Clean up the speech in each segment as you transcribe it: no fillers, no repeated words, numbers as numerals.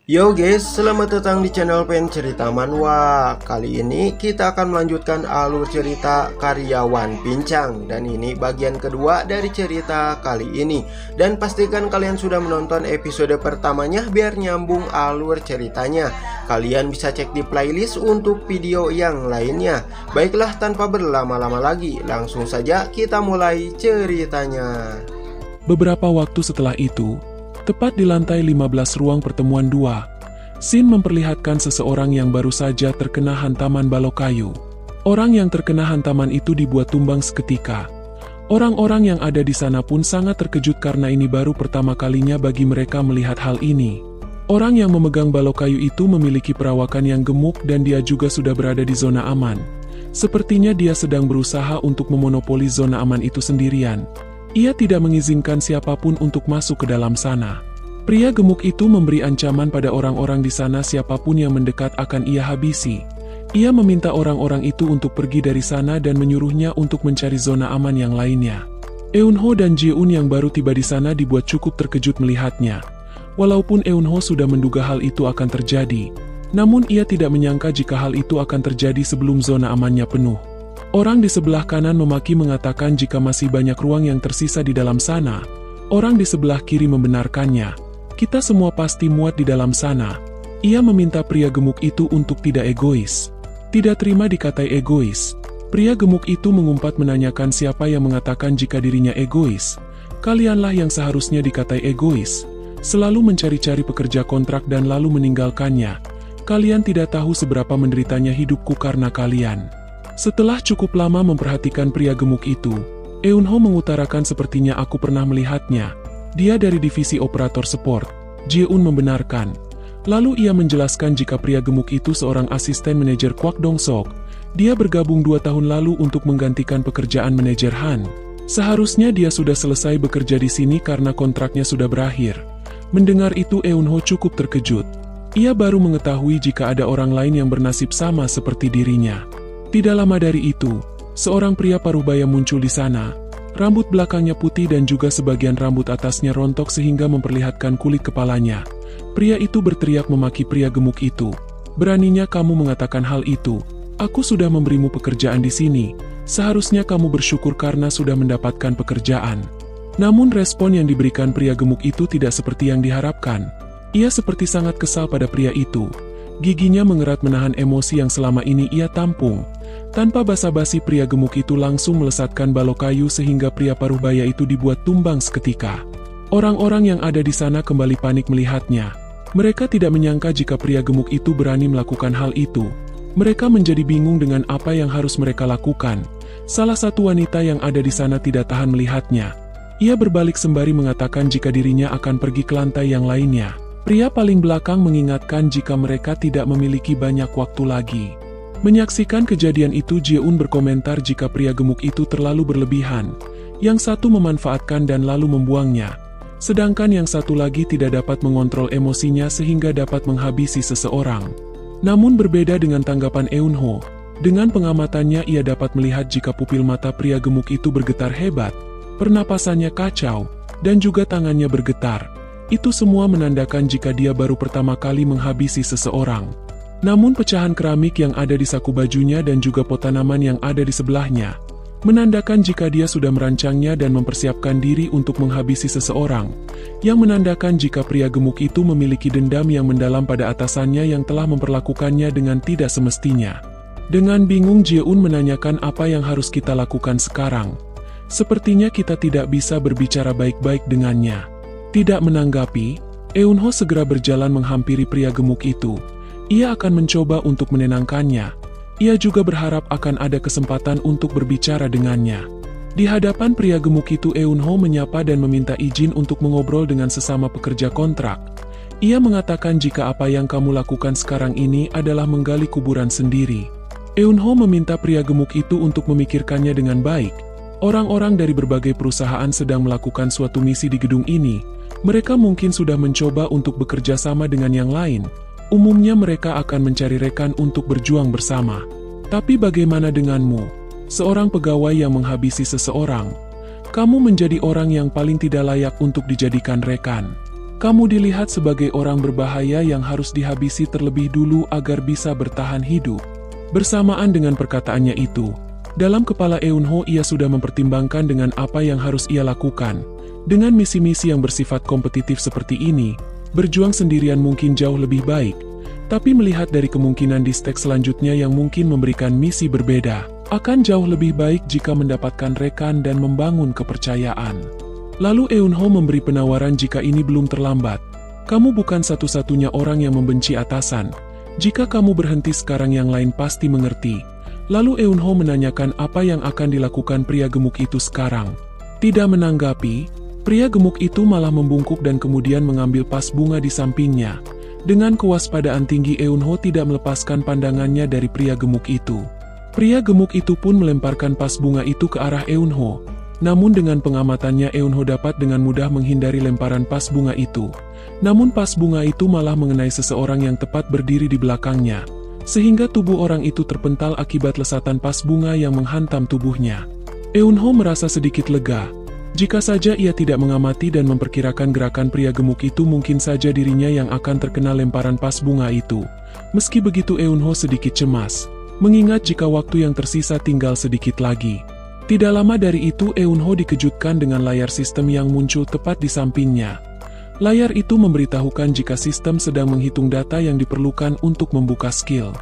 Yo guys, selamat datang di channel Pen Cerita Manhwa. Kali ini kita akan melanjutkan alur cerita Karyawan Pincang. Dan ini bagian kedua dari cerita kali ini. Dan pastikan kalian sudah menonton episode pertamanya biar nyambung alur ceritanya. Kalian bisa cek di playlist untuk video yang lainnya. Baiklah, tanpa berlama-lama lagi, langsung saja kita mulai ceritanya. Beberapa waktu setelah itu, tepat di lantai 15 ruang pertemuan 2, Shin memperlihatkan seseorang yang baru saja terkena hantaman balok kayu. Orang yang terkena hantaman itu dibuat tumbang seketika. Orang-orang yang ada di sana pun sangat terkejut karena ini baru pertama kalinya bagi mereka melihat hal ini. Orang yang memegang balok kayu itu memiliki perawakan yang gemuk dan dia juga sudah berada di zona aman. Sepertinya dia sedang berusaha untuk memonopoli zona aman itu sendirian. Ia tidak mengizinkan siapapun untuk masuk ke dalam sana. Pria gemuk itu memberi ancaman pada orang-orang di sana, siapapun yang mendekat akan ia habisi. Ia meminta orang-orang itu untuk pergi dari sana dan menyuruhnya untuk mencari zona aman yang lainnya. Eunho dan Jeun yang baru tiba di sana dibuat cukup terkejut melihatnya. Walaupun Eunho sudah menduga hal itu akan terjadi, namun ia tidak menyangka jika hal itu akan terjadi sebelum zona amannya penuh. Orang di sebelah kanan memaki mengatakan jika masih banyak ruang yang tersisa di dalam sana. Orang di sebelah kiri membenarkannya. Kita semua pasti muat di dalam sana. Ia meminta pria gemuk itu untuk tidak egois. Tidak terima dikatai egois. Pria gemuk itu mengumpat menanyakan siapa yang mengatakan jika dirinya egois. Kalianlah yang seharusnya dikatai egois. Selalu mencari-cari pekerja kontrak dan lalu meninggalkannya. Kalian tidak tahu seberapa menderitanya hidupku karena kalian. Setelah cukup lama memperhatikan pria gemuk itu, Eunho mengutarakan sepertinya aku pernah melihatnya. Dia dari divisi operator sport. Jeun membenarkan. Lalu ia menjelaskan jika pria gemuk itu seorang asisten manajer Kwak Dong-sok. Dia bergabung 2 tahun lalu untuk menggantikan pekerjaan manajer Han. Seharusnya dia sudah selesai bekerja di sini karena kontraknya sudah berakhir. Mendengar itu Eunho cukup terkejut. Ia baru mengetahui jika ada orang lain yang bernasib sama seperti dirinya. Tidak lama dari itu, seorang pria parubaya muncul di sana. Rambut belakangnya putih dan juga sebagian rambut atasnya rontok sehingga memperlihatkan kulit kepalanya. Pria itu berteriak memaki pria gemuk itu. Beraninya kamu mengatakan hal itu? Aku sudah memberimu pekerjaan di sini. Seharusnya kamu bersyukur karena sudah mendapatkan pekerjaan. Namun respon yang diberikan pria gemuk itu tidak seperti yang diharapkan. Ia seperti sangat kesal pada pria itu. Giginya mengerat menahan emosi yang selama ini ia tampung. Tanpa basa-basi pria gemuk itu langsung melesatkan balok kayu sehingga pria parubaya itu dibuat tumbang seketika. Orang-orang yang ada di sana kembali panik melihatnya. Mereka tidak menyangka jika pria gemuk itu berani melakukan hal itu. Mereka menjadi bingung dengan apa yang harus mereka lakukan. Salah satu wanita yang ada di sana tidak tahan melihatnya. Ia berbalik sembari mengatakan jika dirinya akan pergi ke lantai yang lainnya. Pria paling belakang mengingatkan jika mereka tidak memiliki banyak waktu lagi. Menyaksikan kejadian itu, Jeun berkomentar jika pria gemuk itu terlalu berlebihan. Yang satu memanfaatkan dan lalu membuangnya. Sedangkan yang satu lagi tidak dapat mengontrol emosinya sehingga dapat menghabisi seseorang. Namun berbeda dengan tanggapan Eunho. Dengan pengamatannya ia dapat melihat jika pupil mata pria gemuk itu bergetar hebat. Pernapasannya kacau, dan juga tangannya bergetar. Itu semua menandakan jika dia baru pertama kali menghabisi seseorang. Namun pecahan keramik yang ada di saku bajunya dan juga pot tanaman yang ada di sebelahnya, menandakan jika dia sudah merancangnya dan mempersiapkan diri untuk menghabisi seseorang, yang menandakan jika pria gemuk itu memiliki dendam yang mendalam pada atasannya yang telah memperlakukannya dengan tidak semestinya. Dengan bingung Jeun menanyakan apa yang harus kita lakukan sekarang. Sepertinya kita tidak bisa berbicara baik-baik dengannya. Tidak menanggapi, Eunho segera berjalan menghampiri pria gemuk itu. Ia akan mencoba untuk menenangkannya. Ia juga berharap akan ada kesempatan untuk berbicara dengannya. Di hadapan pria gemuk itu Eunho menyapa dan meminta izin untuk mengobrol dengan sesama pekerja kontrak. Ia mengatakan jika apa yang kamu lakukan sekarang ini adalah menggali kuburan sendiri. Eunho meminta pria gemuk itu untuk memikirkannya dengan baik. Orang-orang dari berbagai perusahaan sedang melakukan suatu misi di gedung ini. Mereka mungkin sudah mencoba untuk bekerja sama dengan yang lain. Umumnya mereka akan mencari rekan untuk berjuang bersama. Tapi bagaimana denganmu? Seorang pegawai yang menghabisi seseorang. Kamu menjadi orang yang paling tidak layak untuk dijadikan rekan. Kamu dilihat sebagai orang berbahaya yang harus dihabisi terlebih dulu agar bisa bertahan hidup. Bersamaan dengan perkataannya itu, dalam kepala Eunho ia sudah mempertimbangkan dengan apa yang harus ia lakukan. Dengan misi-misi yang bersifat kompetitif seperti ini, berjuang sendirian mungkin jauh lebih baik. Tapi melihat dari kemungkinan di stage selanjutnya yang mungkin memberikan misi berbeda, akan jauh lebih baik jika mendapatkan rekan dan membangun kepercayaan. Lalu Eunho memberi penawaran jika ini belum terlambat. Kamu bukan satu-satunya orang yang membenci atasan. Jika kamu berhenti sekarang yang lain pasti mengerti. Lalu Eunho menanyakan apa yang akan dilakukan pria gemuk itu sekarang. Tidak menanggapi, pria gemuk itu malah membungkuk dan kemudian mengambil pas bunga di sampingnya. Dengan kewaspadaan tinggi Eunho tidak melepaskan pandangannya dari pria gemuk itu. Pria gemuk itu pun melemparkan pas bunga itu ke arah Eunho. Namun dengan pengamatannya Eunho dapat dengan mudah menghindari lemparan pas bunga itu. Namun pas bunga itu malah mengenai seseorang yang tepat berdiri di belakangnya. Sehingga tubuh orang itu terpental akibat lesatan pas bunga yang menghantam tubuhnya. Eunho merasa sedikit lega. Jika saja ia tidak mengamati dan memperkirakan gerakan pria gemuk itu mungkin saja dirinya yang akan terkena lemparan pas bunga itu. Meski begitu Eunho sedikit cemas. Mengingat jika waktu yang tersisa tinggal sedikit lagi. Tidak lama dari itu Eunho dikejutkan dengan layar sistem yang muncul tepat di sampingnya. Layar itu memberitahukan jika sistem sedang menghitung data yang diperlukan untuk membuka skill.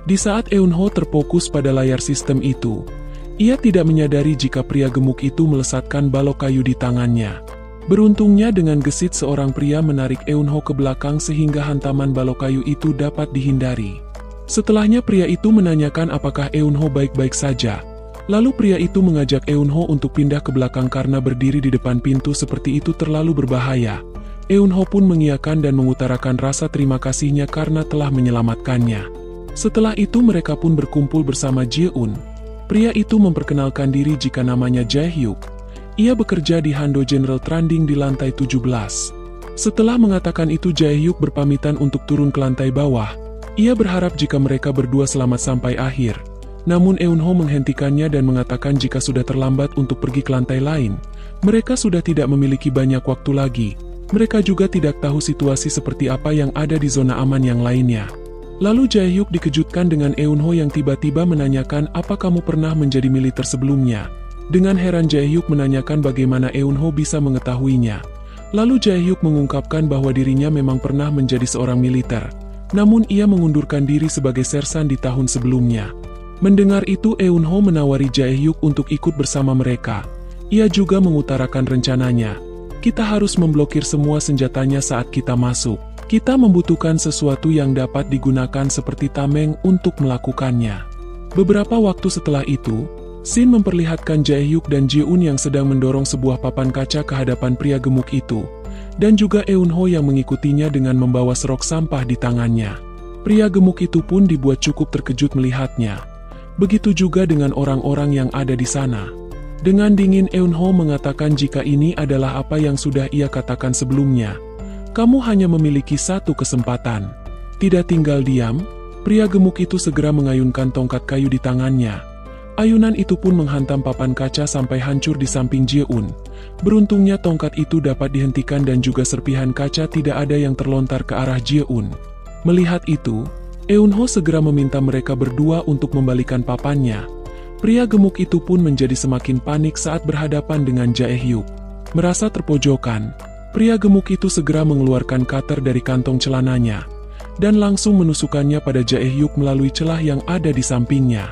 Di saat Eunho terfokus pada layar sistem itu, ia tidak menyadari jika pria gemuk itu melesatkan balok kayu di tangannya. Beruntungnya dengan gesit seorang pria menarik Eunho ke belakang sehingga hantaman balok kayu itu dapat dihindari. Setelahnya pria itu menanyakan apakah Eunho baik-baik saja. Lalu pria itu mengajak Eunho untuk pindah ke belakang karena berdiri di depan pintu seperti itu terlalu berbahaya. Eunho pun mengiyakan dan mengutarakan rasa terima kasihnya karena telah menyelamatkannya. Setelah itu mereka pun berkumpul bersama Ji-eun. Pria itu memperkenalkan diri jika namanya Jae-hyuk. Ia bekerja di Hando General Trading di lantai 17. Setelah mengatakan itu Jae-hyuk berpamitan untuk turun ke lantai bawah. Ia berharap jika mereka berdua selamat sampai akhir. Namun Eunho menghentikannya dan mengatakan jika sudah terlambat untuk pergi ke lantai lain, mereka sudah tidak memiliki banyak waktu lagi. Mereka juga tidak tahu situasi seperti apa yang ada di zona aman yang lainnya. Lalu Jae-hyuk dikejutkan dengan Eunho yang tiba-tiba menanyakan apa kamu pernah menjadi militer sebelumnya. Dengan heran Jae-hyuk menanyakan bagaimana Eunho bisa mengetahuinya. Lalu Jae-hyuk mengungkapkan bahwa dirinya memang pernah menjadi seorang militer. Namun ia mengundurkan diri sebagai sersan di tahun sebelumnya. Mendengar itu Eunho menawari Jae-hyuk untuk ikut bersama mereka. Ia juga mengutarakan rencananya. Kita harus memblokir semua senjatanya saat kita masuk. Kita membutuhkan sesuatu yang dapat digunakan seperti tameng untuk melakukannya. Beberapa waktu setelah itu, Shin memperlihatkan Jae-hyuk dan Ji-eun yang sedang mendorong sebuah papan kaca ke hadapan pria gemuk itu. Dan juga Eunho yang mengikutinya dengan membawa serok sampah di tangannya. Pria gemuk itu pun dibuat cukup terkejut melihatnya. Begitu juga dengan orang-orang yang ada di sana. Dengan dingin Eunho mengatakan jika ini adalah apa yang sudah ia katakan sebelumnya. Kamu hanya memiliki satu kesempatan. Tidak tinggal diam, pria gemuk itu segera mengayunkan tongkat kayu di tangannya. Ayunan itu pun menghantam papan kaca sampai hancur di samping Ji-eun. Beruntungnya tongkat itu dapat dihentikan dan juga serpihan kaca tidak ada yang terlontar ke arah Ji-eun. Melihat itu, Eunho segera meminta mereka berdua untuk membalikan papannya. Pria gemuk itu pun menjadi semakin panik saat berhadapan dengan Jae-hyuk. Merasa terpojokan, pria gemuk itu segera mengeluarkan cutter dari kantong celananya, dan langsung menusukkannya pada Jae-hyuk melalui celah yang ada di sampingnya.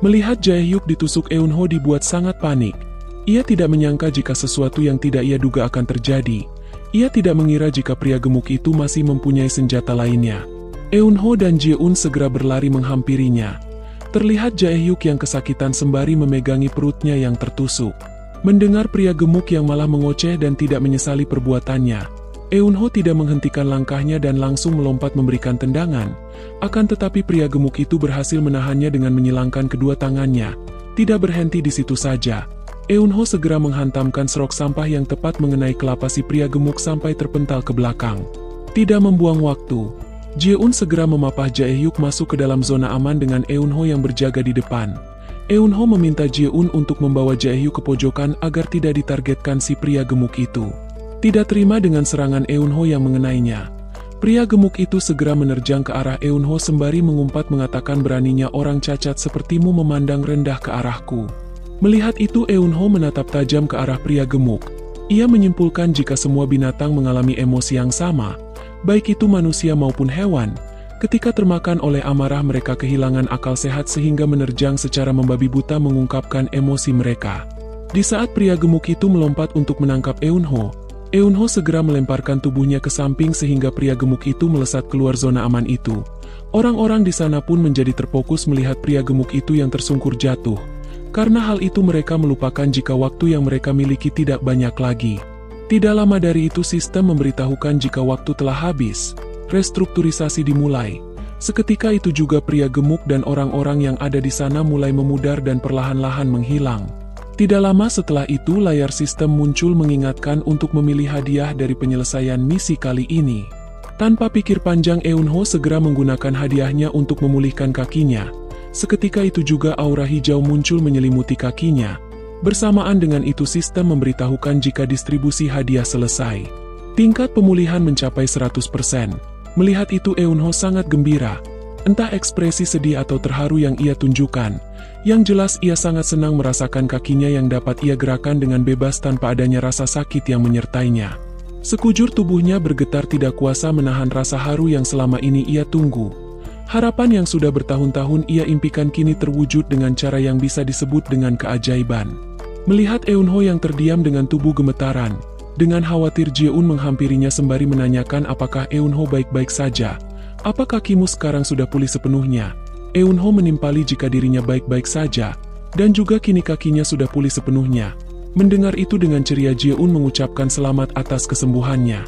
Melihat Jae-hyuk ditusuk Eunho dibuat sangat panik. Ia tidak menyangka jika sesuatu yang tidak ia duga akan terjadi. Ia tidak mengira jika pria gemuk itu masih mempunyai senjata lainnya. Eunho dan Ji-eun segera berlari menghampirinya. Terlihat Jae-hyuk yang kesakitan sembari memegangi perutnya yang tertusuk. Mendengar pria gemuk yang malah mengoceh dan tidak menyesali perbuatannya, Eunho tidak menghentikan langkahnya dan langsung melompat memberikan tendangan. Akan tetapi pria gemuk itu berhasil menahannya dengan menyilangkan kedua tangannya. Tidak berhenti di situ saja. Eunho segera menghantamkan serok sampah yang tepat mengenai kelapa si pria gemuk sampai terpental ke belakang. Tidak membuang waktu, Ji-eun segera memapah Jae-hyuk masuk ke dalam zona aman dengan Eunho yang berjaga di depan. Eunho meminta Ji-eun untuk membawa Jae-hyuk ke pojokan agar tidak ditargetkan si pria gemuk itu. Tidak terima dengan serangan Eunho yang mengenainya, pria gemuk itu segera menerjang ke arah Eunho sembari mengumpat mengatakan, beraninya orang cacat sepertimu memandang rendah ke arahku. Melihat itu Eunho menatap tajam ke arah pria gemuk. Ia menyimpulkan jika semua binatang mengalami emosi yang sama, baik itu manusia maupun hewan. Ketika termakan oleh amarah mereka kehilangan akal sehat sehingga menerjang secara membabi buta mengungkapkan emosi mereka. Di saat pria gemuk itu melompat untuk menangkap Eunho, Eunho segera melemparkan tubuhnya ke samping sehingga pria gemuk itu melesat keluar zona aman itu. Orang-orang di sana pun menjadi terfokus melihat pria gemuk itu yang tersungkur jatuh. Karena hal itu mereka melupakan jika waktu yang mereka miliki tidak banyak lagi. Tidak lama dari itu sistem memberitahukan jika waktu telah habis. Restrukturisasi dimulai. Seketika itu juga pria gemuk dan orang-orang yang ada di sana mulai memudar dan perlahan-lahan menghilang. Tidak lama setelah itu layar sistem muncul mengingatkan untuk memilih hadiah dari penyelesaian misi kali ini. Tanpa pikir panjang Eunho segera menggunakan hadiahnya untuk memulihkan kakinya. Seketika itu juga aura hijau muncul menyelimuti kakinya. Bersamaan dengan itu sistem memberitahukan jika distribusi hadiah selesai. Tingkat pemulihan mencapai 100%. Melihat itu Eunho sangat gembira. Entah ekspresi sedih atau terharu yang ia tunjukkan. Yang jelas ia sangat senang merasakan kakinya yang dapat ia gerakan dengan bebas tanpa adanya rasa sakit yang menyertainya. Sekujur tubuhnya bergetar tidak kuasa menahan rasa haru yang selama ini ia tunggu. Harapan yang sudah bertahun-tahun ia impikan kini terwujud dengan cara yang bisa disebut dengan keajaiban. Melihat Eunho yang terdiam dengan tubuh gemetaran, dengan khawatir Jeon menghampirinya sembari menanyakan apakah Eunho baik-baik saja. Apa kakimu sekarang sudah pulih sepenuhnya? Eunho menimpali jika dirinya baik-baik saja, dan juga kini kakinya sudah pulih sepenuhnya. Mendengar itu dengan ceria Jeon mengucapkan selamat atas kesembuhannya.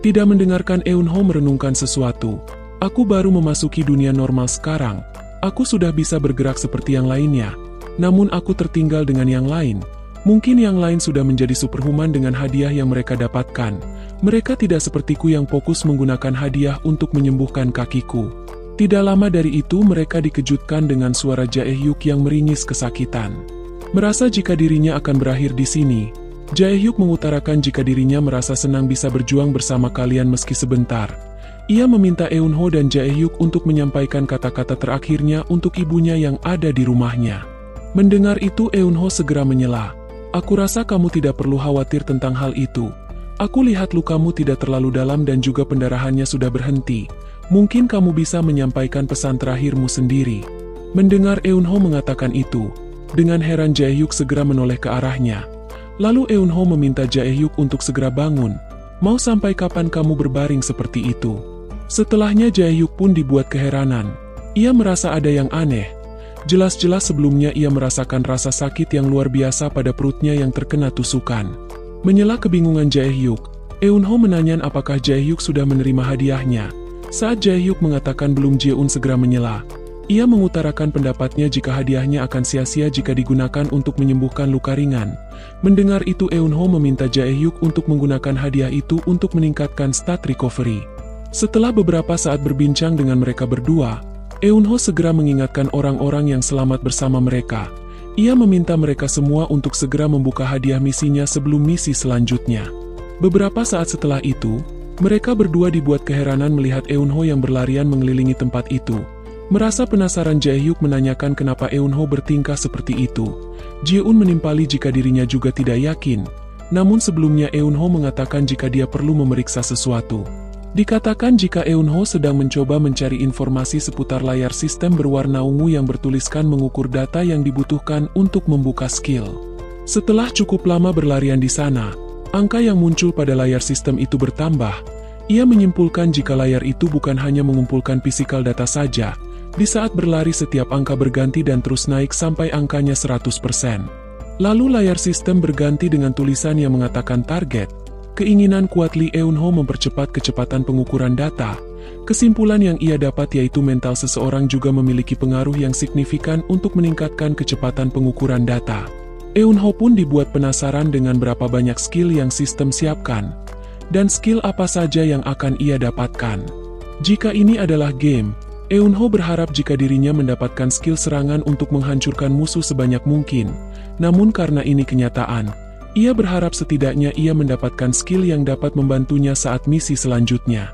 Tidak mendengarkan Eunho merenungkan sesuatu. Aku baru memasuki dunia normal sekarang. Aku sudah bisa bergerak seperti yang lainnya. Namun aku tertinggal dengan yang lain. Mungkin yang lain sudah menjadi superhuman dengan hadiah yang mereka dapatkan. Mereka tidak sepertiku yang fokus menggunakan hadiah untuk menyembuhkan kakiku. Tidak lama dari itu mereka dikejutkan dengan suara Jaehyuk yang meringis kesakitan. Merasa jika dirinya akan berakhir di sini, Jaehyuk mengutarakan jika dirinya merasa senang bisa berjuang bersama kalian meski sebentar. Ia meminta Eunho dan Jaehyuk untuk menyampaikan kata-kata terakhirnya untuk ibunya yang ada di rumahnya. Mendengar itu Eunho segera menyela. Aku rasa kamu tidak perlu khawatir tentang hal itu. Aku lihat lukamu tidak terlalu dalam dan juga pendarahannya sudah berhenti. Mungkin kamu bisa menyampaikan pesan terakhirmu sendiri. Mendengar Eunho mengatakan itu, dengan heran Jaehyuk segera menoleh ke arahnya. Lalu Eunho meminta Jaehyuk untuk segera bangun. Mau sampai kapan kamu berbaring seperti itu? Setelahnya Jaehyuk pun dibuat keheranan. Ia merasa ada yang aneh. Jelas-jelas sebelumnya ia merasakan rasa sakit yang luar biasa pada perutnya yang terkena tusukan. Menyela kebingungan Jaehyuk, Eunho menanyakan apakah Jaehyuk sudah menerima hadiahnya. Saat Jaehyuk mengatakan belum, Jeon segera menyela. Ia mengutarakan pendapatnya jika hadiahnya akan sia-sia jika digunakan untuk menyembuhkan luka ringan. Mendengar itu Eunho meminta Jaehyuk untuk menggunakan hadiah itu untuk meningkatkan stat recovery. Setelah beberapa saat berbincang dengan mereka berdua, Eunho segera mengingatkan orang-orang yang selamat bersama mereka. Ia meminta mereka semua untuk segera membuka hadiah misinya sebelum misi selanjutnya. Beberapa saat setelah itu, mereka berdua dibuat keheranan melihat Eunho yang berlarian mengelilingi tempat itu. Merasa penasaran Jaehyuk menanyakan kenapa Eunho bertingkah seperti itu. Jeon menimpali jika dirinya juga tidak yakin. Namun sebelumnya Eunho mengatakan jika dia perlu memeriksa sesuatu. Dikatakan jika Eunho sedang mencoba mencari informasi seputar layar sistem berwarna ungu yang bertuliskan mengukur data yang dibutuhkan untuk membuka skill. Setelah cukup lama berlarian di sana, angka yang muncul pada layar sistem itu bertambah. Ia menyimpulkan jika layar itu bukan hanya mengumpulkan physical data saja. Di saat berlari setiap angka berganti dan terus naik sampai angkanya 100%. Lalu layar sistem berganti dengan tulisan yang mengatakan target. Keinginan kuat Lee Eunho mempercepat kecepatan pengukuran data. Kesimpulan yang ia dapat yaitu mental seseorang juga memiliki pengaruh yang signifikan untuk meningkatkan kecepatan pengukuran data. Eunho pun dibuat penasaran dengan berapa banyak skill yang sistem siapkan, dan skill apa saja yang akan ia dapatkan. Jika ini adalah game, Eunho berharap jika dirinya mendapatkan skill serangan untuk menghancurkan musuh sebanyak mungkin. Namun karena ini kenyataan, Ia berharap setidaknya ia mendapatkan skill yang dapat membantunya saat misi selanjutnya.